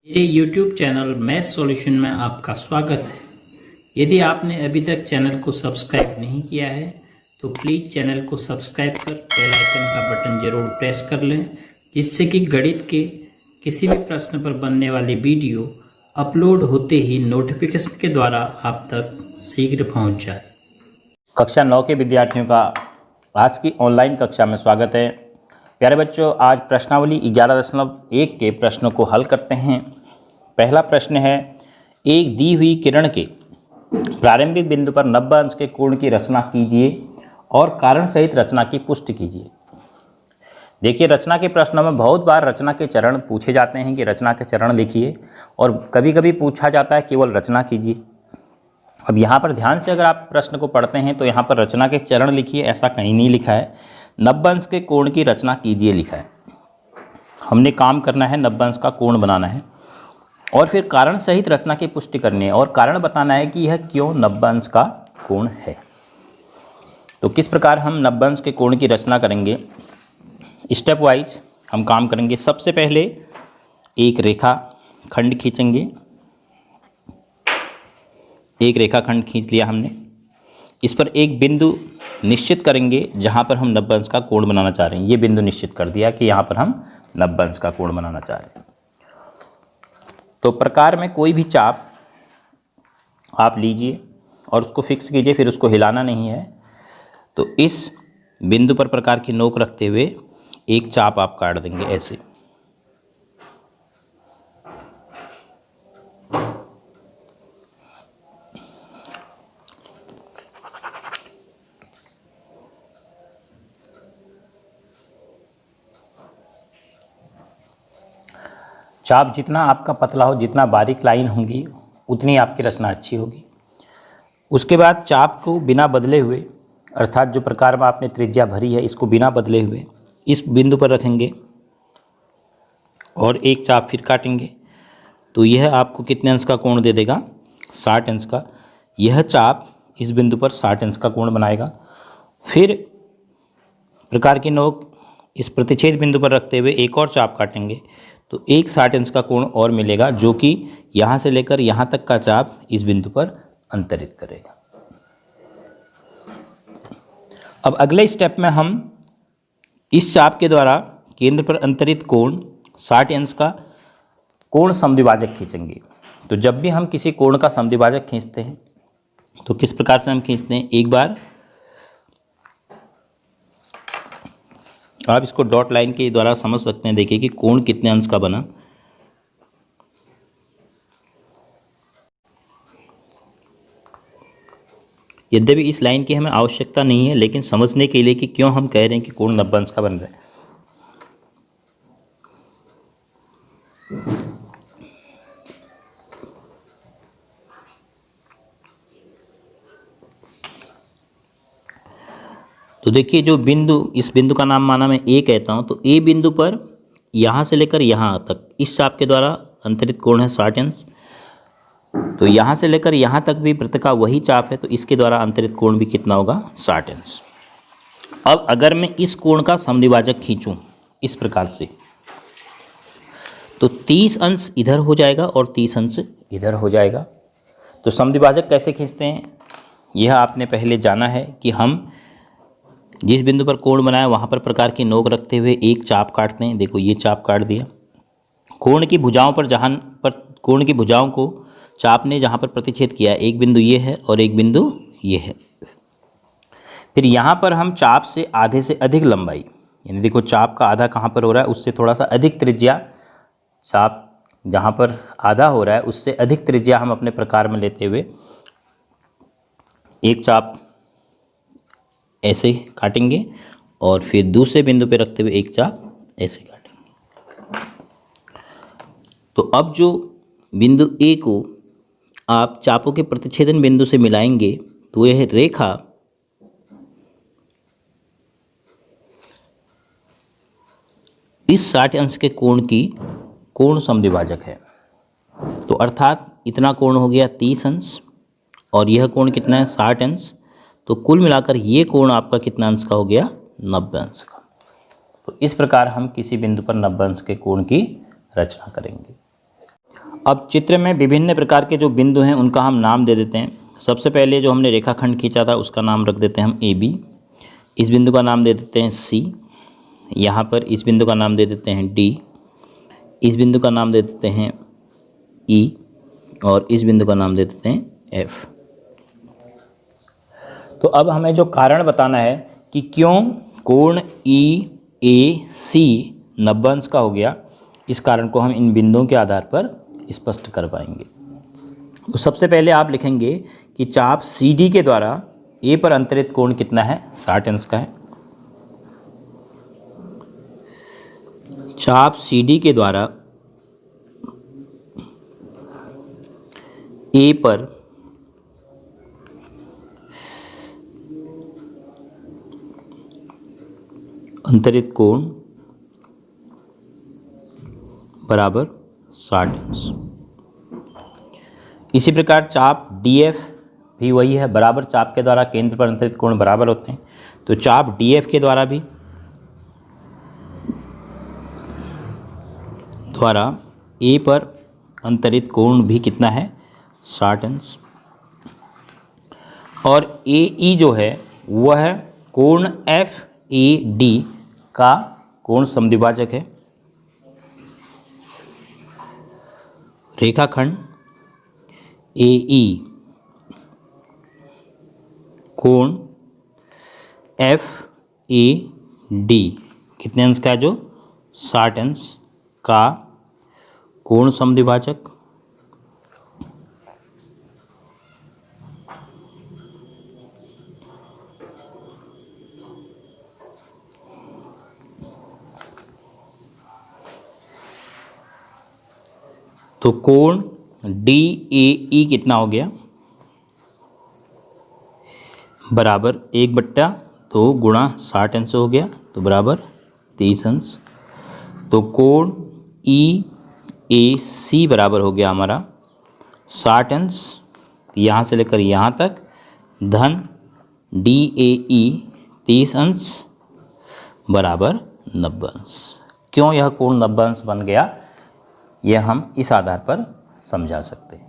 मेरे YouTube channel math solution में आपका स्वागत है। यदि आपने अभी तक चैनल को सब्सक्राइब नहीं किया है तो प्लीज़ चैनल को सब्सक्राइब कर बेल आइकन का बटन ज़रूर प्रेस कर लें, जिससे कि गणित के किसी भी प्रश्न पर बनने वाली वीडियो अपलोड होते ही नोटिफिकेशन के द्वारा आप तक शीघ्र पहुँच जाए। कक्षा 9 के विद्यार्थियों का आज की ऑनलाइन कक्षा में स्वागत है। प्यारे बच्चों, आज प्रश्नावली 11.1 के प्रश्नों को हल करते हैं। पहला प्रश्न है, एक दी हुई किरण के प्रारंभिक बिंदु पर 90 अंश के कोण की रचना कीजिए और कारण सहित रचना की पुष्टि कीजिए। देखिए, रचना के प्रश्नों में बहुत बार रचना के चरण पूछे जाते हैं कि रचना के चरण लिखिए, और कभी कभी पूछा जाता है केवल रचना कीजिए। अब यहाँ पर ध्यान से अगर आप प्रश्न को पढ़ते हैं तो यहाँ पर रचना के चरण लिखिए ऐसा कहीं नहीं लिखा है, 90 अंश के कोण की रचना कीजिए लिखा है। हमने काम करना है 90 अंश का कोण बनाना है और फिर कारण सहित रचना की पुष्टि करनी है और कारण बताना है कि यह क्यों 90 अंश का कोण है। तो किस प्रकार हम 90 अंश के कोण की रचना करेंगे, स्टेप वाइज हम काम करेंगे। सबसे पहले एक रेखा खंड खींचेंगे। एक रेखाखंड खींच लिया हमने, इस पर एक बिंदु निश्चित करेंगे जहां पर हम 90 अंश का कोण बनाना चाह रहे हैं। ये बिंदु निश्चित कर दिया कि यहां पर हम 90 अंश का कोण बनाना चाह रहे हैं। तो प्रकार में कोई भी चाप आप लीजिए और उसको फिक्स कीजिए, फिर उसको हिलाना नहीं है। तो इस बिंदु पर प्रकार की नोक रखते हुए एक चाप आप काट देंगे ऐसे। चाप जितना आपका पतला हो, जितना बारीक लाइन होंगी, उतनी आपकी रचना अच्छी होगी। उसके बाद चाप को बिना बदले हुए, अर्थात जो प्रकार में आपने त्रिज्या भरी है इसको बिना बदले हुए इस बिंदु पर रखेंगे और एक चाप फिर काटेंगे। तो यह आपको कितने अंश का कोण दे देगा, 60 अंश का। यह चाप इस बिंदु पर 60 अंश का कोण बनाएगा। फिर प्रकार की नोक इस प्रतिच्छेद बिंदु पर रखते हुए एक और चाप काटेंगे तो एक 60 अंश का कोण और मिलेगा, जो कि यहाँ से लेकर यहाँ तक का चाप इस बिंदु पर अंतरित करेगा। अब अगले स्टेप में हम इस चाप के द्वारा केंद्र पर अंतरित कोण 60 अंश का कोण समद्विभाजक खींचेंगे। तो जब भी हम किसी कोण का समद्विभाजक खींचते हैं तो किस प्रकार से हम खींचते हैं, एक बार आप इसको डॉट लाइन के द्वारा समझ सकते हैं। देखिए कि कोण कितने अंश का बना। यद्यपि इस लाइन की हमें आवश्यकता नहीं है, लेकिन समझने के लिए कि क्यों हम कह रहे हैं कि कोण 90 अंश का बन रहा है। तो देखिए, जो बिंदु, इस बिंदु का नाम माना मैं ए कहता हूं, तो ए बिंदु पर यहाँ से लेकर यहाँ तक इस चाप के द्वारा अंतरित कोण है 60 अंश। तो यहाँ से लेकर यहाँ तक भी वृत्त का वही चाप है, तो इसके द्वारा अंतरित कोण भी कितना होगा, 60 अंश। अब अगर मैं इस कोण का समद्विभाजक खींचूं इस प्रकार से, तो 30 अंश इधर हो जाएगा और 30 अंश इधर हो जाएगा। तो समद्विभाजक कैसे खींचते हैं यह आपने पहले जाना है कि हम जिस बिंदु पर कोण बनाया वहाँ पर प्रकार की नोक रखते हुए एक चाप काटते हैं। देखो, ये चाप काट दिया। कोण की भुजाओं पर कोण की भुजाओं को चाप ने जहाँ पर प्रतिच्छेद किया, एक बिंदु ये है और एक बिंदु ये है। फिर यहाँ पर हम चाप से आधे से अधिक लंबाई, यानी देखो चाप का आधा कहाँ पर हो रहा है, उससे थोड़ा सा अधिक त्रिज्या, चाप जहाँ पर आधा हो रहा है उससे अधिक त्रिज्या हम अपने प्रकार में लेते हुए एक चाप ऐसे काटेंगे और फिर दूसरे बिंदु पे रखते हुए एक चाप ऐसे काटेंगे। तो अब जो बिंदु ए को आप चापों के प्रतिच्छेदन बिंदु से मिलाएंगे तो यह रेखा इस 60 अंश के कोण की कोण समद्विभाजक है। तो अर्थात इतना कोण हो गया 30 अंश और यह कोण कितना है, 60 अंश। तो कुल मिलाकर ये कोण आपका कितना अंश का हो गया, 90 अंश का। तो इस प्रकार हम किसी बिंदु पर 90 अंश के कोण की रचना करेंगे। अब चित्र में विभिन्न प्रकार के जो बिंदु हैं उनका हम नाम दे देते हैं। सबसे पहले जो हमने रेखाखंड खींचा था उसका नाम रख देते हैं हम ए बी। इस बिंदु का नाम दे देते हैं सी। यहाँ पर इस बिंदु का नाम दे देते हैं डी। इस बिंदु का नाम दे देते हैं ई और इस बिंदु का नाम दे देते हैं एफ। तो अब हमें जो कारण बताना है कि क्यों कोण ई ए सी 90 अंश का हो गया, इस कारण को हम इन बिंदुओं के आधार पर स्पष्ट कर पाएंगे। तो सबसे पहले आप लिखेंगे कि चाप सी डी के द्वारा ए पर अंतरित कोण कितना है, 60 अंश का है। चाप सी डी के द्वारा ए पर अंतरित कोण बराबर 60 अंश। इसी प्रकार चाप डी एफ भी वही है, बराबर चाप के द्वारा केंद्र पर अंतरित कोण बराबर होते हैं। तो चाप डी एफ के द्वारा ए पर अंतरित कोण भी कितना है, 60 अंश। और ए ई जो है वह कोण एफ ए डी का कोण समद्विभाजक है। रेखाखंड ए ई कोण एफ ए डी कितने अंश का है, जो 60 अंश का कोण समद्विभाजक। तो कोण डी ए ई कितना हो गया, बराबर 1/2 गुणा 60 अंश हो गया, तो बराबर 30 अंश। तो कोण ई ए सी बराबर हो गया हमारा 60 अंश, यहाँ से लेकर यहाँ तक, धन डी ए ई 30 अंश बराबर 90 अंश। क्यों यह कोण 90 अंश बन गया, यह हम इस आधार पर समझा सकते हैं।